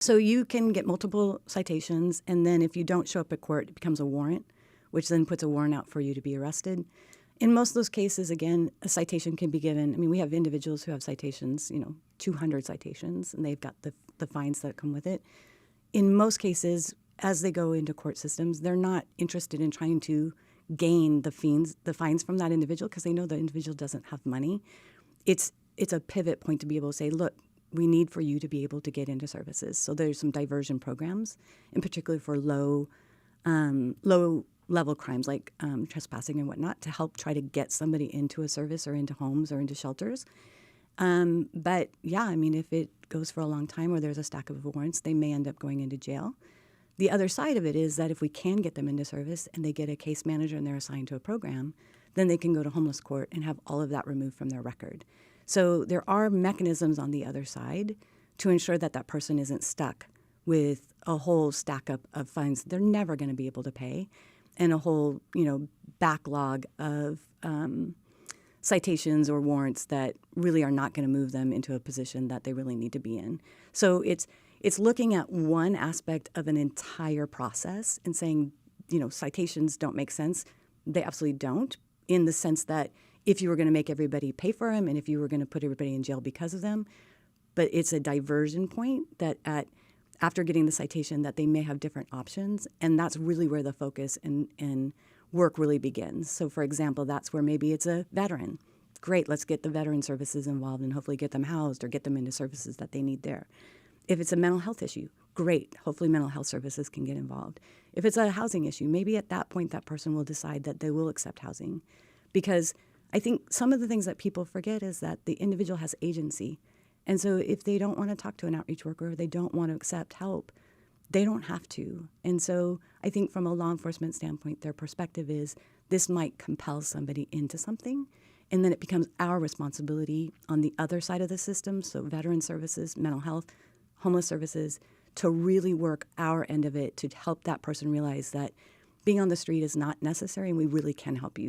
So you can get multiple citations, and then if you don't show up at court, it becomes a warrant, which then puts a warrant out for you to be arrested. In most of those cases, again, a citation can be given. I mean, we have individuals who have citations, 200 citations, and they've got the fines that come with it. In most cases, as they go into court systems, they're not interested in trying to gain the fines from that individual because they know the individual doesn't have money. It's a pivot point to be able to say, look, we need for you to be able to get into services. So there's some diversion programs, in particular for low level crimes like trespassing and whatnot, to help try to get somebody into a service or into homes or into shelters. But yeah, I mean, if it goes for a long time or there's a stack of warrants, they may end up going into jail. The other side of it is that if we can get them into service and they get a case manager and they're assigned to a program, then they can go to homeless court and have all of that removed from their record. So there are mechanisms on the other side to ensure that that person isn't stuck with a whole stack up of fines they're never going to be able to pay and a whole, backlog of citations or warrants that really are not going to move them into a position that they really need to be in. So it's looking at one aspect of an entire process and saying, citations don't make sense. They absolutely don't, in the sense that if you were going to make everybody pay for them and if you were going to put everybody in jail because of them. But it's a diversion point that after getting the citation that they may have different options, and that's really where the focus and work really begins. So, for example, that's where maybe it's a veteran. Great, let's get the veteran services involved and hopefully get them housed or get them into services that they need there. If it's a mental health issue, great, hopefully mental health services can get involved. If it's a housing issue, maybe at that point that person will decide that they will accept housing. Because I think some of the things that people forget is that the individual has agency. And so if they don't want to talk to an outreach worker, or they don't want to accept help, they don't have to. And so I think from a law enforcement standpoint, their perspective is this might compel somebody into something, and then it becomes our responsibility on the other side of the system, so veteran services, mental health, homeless services, to really work our end of it to help that person realize that being on the street is not necessary and we really can help you.